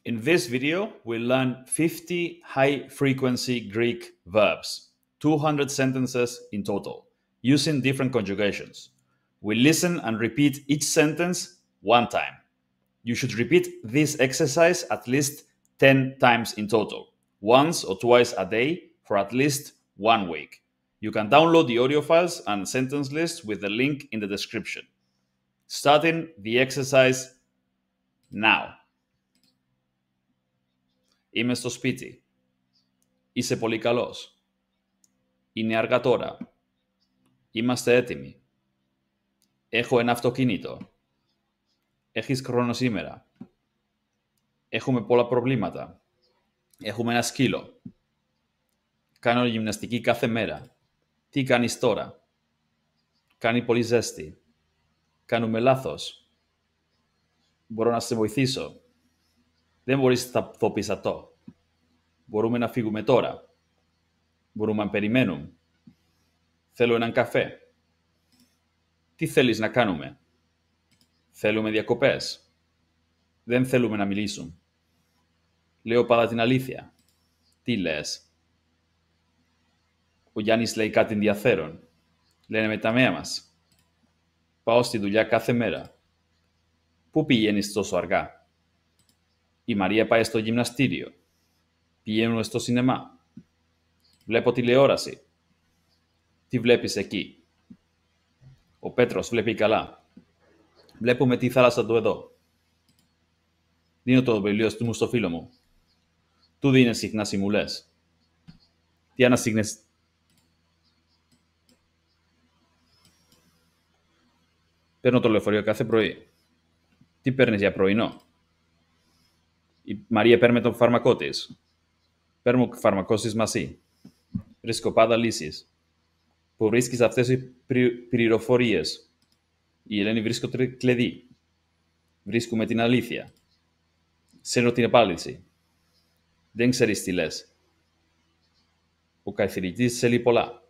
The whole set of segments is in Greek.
In this video, we'll learn 50 high-frequency Greek verbs, 200 sentences in total, using different conjugations. We listen and repeat each sentence one time. You should repeat this exercise at least 10 times in total, once or twice a day for at least 1 week. You can download the audio files and sentence list with the link in the description. Starting the exercise now. Είμαι στο σπίτι. Είσαι πολύ καλός. Είναι αργά τώρα. Είμαστε έτοιμοι. Έχω ένα αυτοκίνητο. Έχεις χρόνο σήμερα. Έχουμε πολλά προβλήματα. Έχουμε ένα σκύλο. Κάνω γυμναστική κάθε μέρα. Τι κάνεις τώρα? Κάνει πολύ ζέστη. Κάνουμε λάθος. Μπορώ να σε βοηθήσω. Δεν μπορείς να το πεις αυτό. Μπορούμε να φύγουμε τώρα. Μπορούμε να περιμένουμε. Θέλω έναν καφέ. Τι θέλεις να κάνουμε? Θέλουμε διακοπές. Δεν θέλουμε να μιλήσουμε. Λέω πάντα την αλήθεια. Τι λες? Ο Γιάννης λέει κάτι ενδιαφέρον. Λένε με τα μέα μας. Πάω στη δουλειά κάθε μέρα. Πού πηγαίνεις τόσο αργά? Η Μαρία πάει στο γυμναστήριο. Πηγαίνουμε στο σινεμά. Βλέπω τηλεόραση. Τι βλέπεις εκεί? Ο Πέτρος βλέπει καλά. Βλέπουμε τη θάλασσα του εδώ. Δίνω το βιβλίο μου στο φίλο μου. Του δίνει συχνά συμβουλές. Τι ανασύγνες? Παίρνω το λεωφορείο κάθε πρωί. Τι παίρνεις για πρωινό? Η Μαρία παίρνει το φάρμακό της. Παίρνω φάρμακό της μαζί. Βρίσκω πάντα λύσεις. Που βρίσκεις αυτές τις πληροφορίες? Η Ελένη βρίσκω το κλειδί. Βρίσκουμε την αλήθεια. Σέρνω την επάλυση. Δεν ξέρεις τι λες. Ο καθηγητής θέλει πολλά.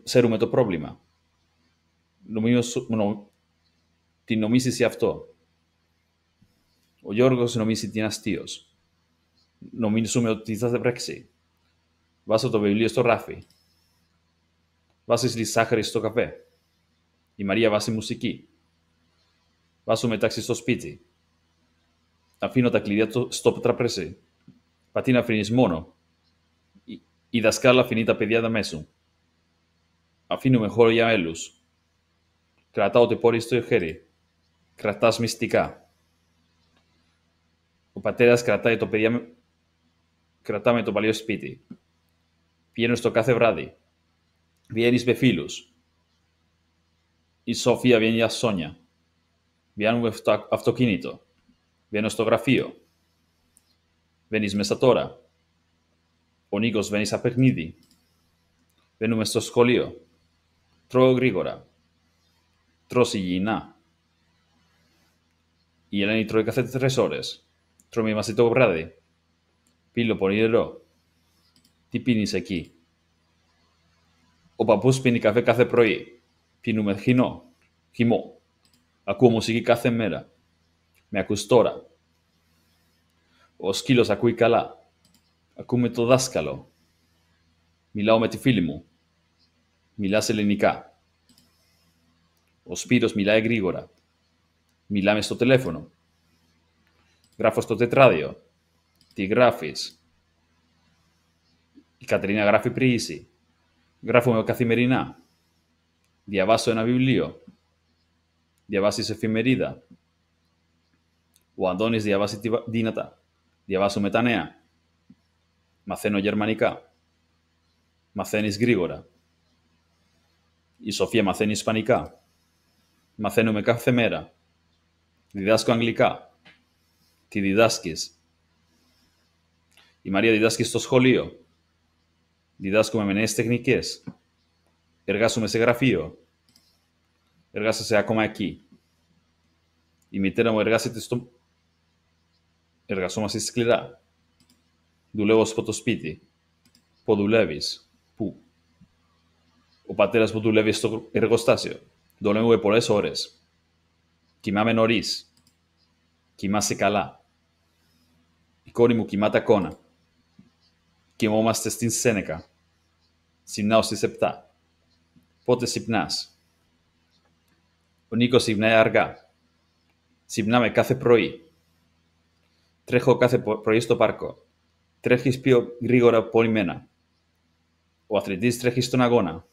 Ξέρουμε το πρόβλημα. Τι νομίζεις γι' αυτό? Ο Γιώργος νομίζει ότι είναι αστείος. Νομίζουμε ότι θα βρέξει. Βάζω το βιβλίο στο ράφι. Βάζεις τη ζάχαρη στο καφέ. Η Μαρία βάζει μουσική. Βάζω μετάξι στο σπίτι. Αφήνω τα κλειδιά στο τραπέζι. Πατή να αφήνεις μόνο. Η δασκάλα αφήνει τα παιδιά μέσω. Αφήνουμε χώρο για μέλους. Κρατάω το πόδι στο χέρι. Κρατάς μυστικά. Ο πατέρας κρατάει το παιδιά. Κρατάμε το παλιό σπίτι. Πηγαίνω στο κάθε βράδυ. Βγαίνεις με φίλους. Η Σοφία βγαίνει για Σόνια. Βγαίνουμε στο αυτοκίνητο. Βγαίνω στο γραφείο. Βαίνεις μέσα τώρα. Ο Νίκος βαίνει σαν παιχνίδι. Βαίνουμε στο σχολείο. Τρώω γρήγορα. Τρως υγιεινά. Η Ελένη τρώει κάθε 3 ώρες. Τρώμε μαζί το βράδυ. Πίνω πολύ νερό. Τι πίνεις εκεί? Ο παππούς πίνει καφέ κάθε πρωί. Πίνουμε χυμό. Ακούω μουσική κάθε μέρα. Με ακούς τώρα. Ο σκύλος ακούει καλά. Ακούμε το δάσκαλο. Μιλάω με τη φίλη μου. Μιλάς ελληνικά. Ο Σπύρος μιλάει γρήγορα. Μιλάμε στο τηλέφωνο. Γράφω στο τετράδιο. Τι γράφεις? Η Κατερίνα γράφει ποίηση. Γράφουμε καθημερινά. Διαβάσω ένα βιβλίο. Διαβάσεις εφημερίδα. Ο Αντώνης διαβάσει δυνατά. Διαβάσουμε τα νέα. Μαθαίνω γερμανικά. Μαθαίνεις γρήγορα. Η Σοφία μαθαίνει ισπανικά. Μαθαίνουμε κάθε μέρα. Διδάσκω αγγλικά. Τι διδάσκεις? Η Μαρία διδάσκει στο σχολείο. Διδάσκουμε με νέες τεχνικές. Εργάζομαι σε γραφείο. Εργάζεσαι ακόμα εκεί. Η μητέρα μου εργάζεται στο... Εργαζόμαστε σκληρά. Δουλεύω από το σπίτι. Πού δουλεύεις? Πού? Ο πατέρας μου δουλεύει στο εργοστάσιο. Δουλεύουμε πολλές ώρες. Κοιμάμαι νωρίς. Κοιμάσαι καλά. Η κόρη μου κοιμάται ακόμα. Κοιμόμαστε στην Σένεκα. Ξυπνάω στις 7. Πότε ξυπνάς? Ο Νίκος ξυπνάει αργά. Ξυπνάμε κάθε πρωί. Τρέχω κάθε πρωί στο πάρκο. Τρέχεις πιο γρήγορα από μένα. Ο αθλητής τρέχει στον αγώνα.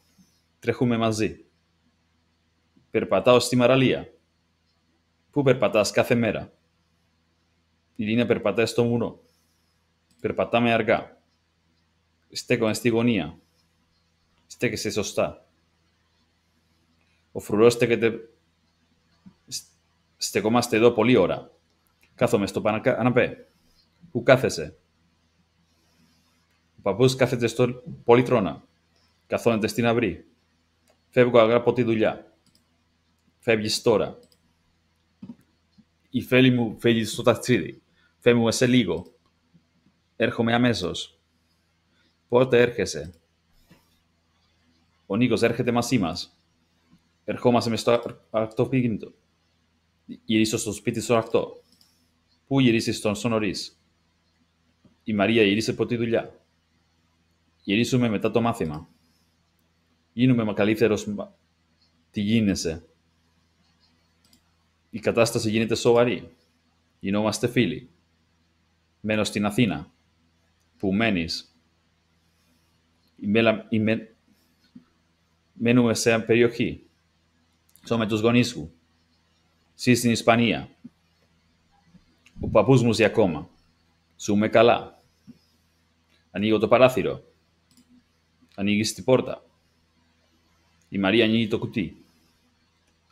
Τρέχουμε μαζί. Περπατάω στη Μαραλία. Πού περπατάς κάθε μέρα? Η Λίνα περπατάει στο βουνό. Περπατάμε αργά. Στέκομαι στη γωνία. Στέκεσαι σωστά. Ο φρουρός στέκεται. Στεκόμαστε εδώ πολλή ώρα. Κάθομαι στο καναπέ. Πού κάθεσαι? Ο παππούς κάθεται στο πολύτρονα. Καθόνεται στην αυρή. Φεύγω αργά από τη δουλειά. Φεύγεις τώρα. Η φίλη μου φεύγει στο ταξίδι. Φεύγουμε σε λίγο. Έρχομαι αμέσως. Πότε έρχεσαι? Ο Νίκος έρχεται μαζί μας. Ερχόμαστε μες στο αυτοκίνητο. Γυρίσω στο σπίτι στο 8. Πού γυρίσεις στο νωρίς? Η Μαρία γύρισε από τη δουλειά. Γυρίσουμε μετά το μάθημα. Γίνουμε καλύτερος. Τι γίνεσαι? Η κατάσταση γίνεται σοβαρή. Γινόμαστε φίλοι. Μένω στην Αθήνα. Πού μένεις? Μένουμε σε μια περιοχή. Ζω με τους γονείς μου. Ζει στην Ισπανία. Ο παππούς μου ζει ακόμα. Ζούμε καλά. Ανοίγω το παράθυρο. Ανοίγεις την πόρτα. Η Μαρία ανοίγει το κουτί.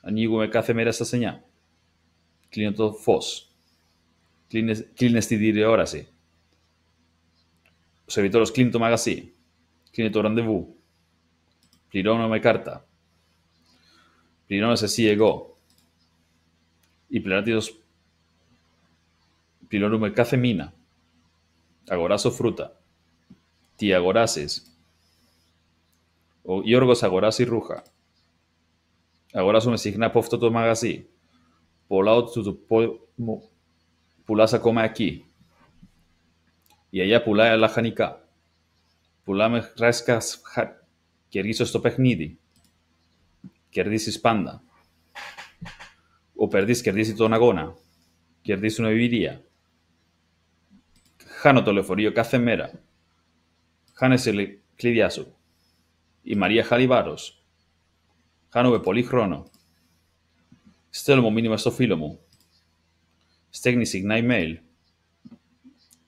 Ανοίγουμε κάθε μέρα στις 9. Κλείνω το φως. Κλείνε στη τηλεόραση. Ο σερβιτόρος κλείνει το μαγαζί. Κλείνει το ραντεβού. Πληρώνω με κάρτα. Πληρώνεις εσύ εγώ. Η πληράτητος πληρώνουμε κάθε μήνα. Αγοράσω φρούτα. Τι αγοράσεις? Ο Γιώργος αγοράσει ρούχα. Αγοράζουμε συχνά από αυτό το μαγαζί. Πολλά του πουλάς ακόμα εκεί. Η αγιά πουλάει λαχανικά. Πουλάμε ράισκα. Κερδίσω στο παιχνίδι. Κερδίσεις πάντα. Ο περδής κερδίσει τον αγώνα. Κερδίσουν εμπειρία. Χάνω το λεωφορείο κάθε μέρα. Χάνεσαι κλειδιά σου. Η Μαρία χάνει βάρος. Χάνουμε πολύ χρόνο. Στέλνω μήνυμα στο φίλο μου. Στέλνει συχνά email.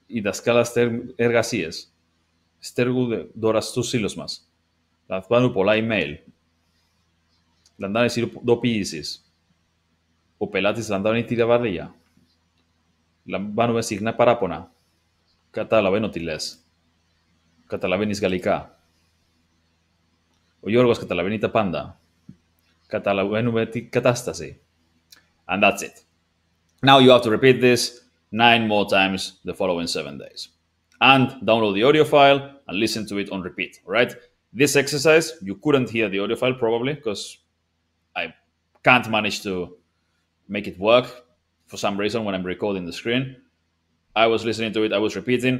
Οι δασκάλα εργασίες. Στέλνουν τώρα στους φίλους μας. Λαμβάνουν πολλά email. Λαμβάνουν ειδοποιήσεις. Ο πελάτης λαμβάνει τη διαβαρία. Λαμβάνουμε συχνά παράπονα. Καταλαβαίνω τι λες. Καταλαβαίνεις γαλλικά. Ο Γιώργος καταλαβαίνει τα πάντα. Καταλαβαίνουμε την κατάσταση. And that's it. Now you have to repeat this 9 more times the following 7 days. And download the audio file and listen to it on repeat, right? This exercise, you couldn't hear the audio file probably because I can't manage to make it work for some reason when I'm recording the screen. I was listening to it, I was repeating.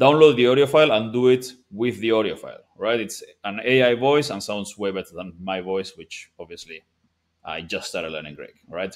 Download the audio file and do it with the audio file, right? It's an AI voice and sounds way better than my voice, which obviously I just started learning Greek, right?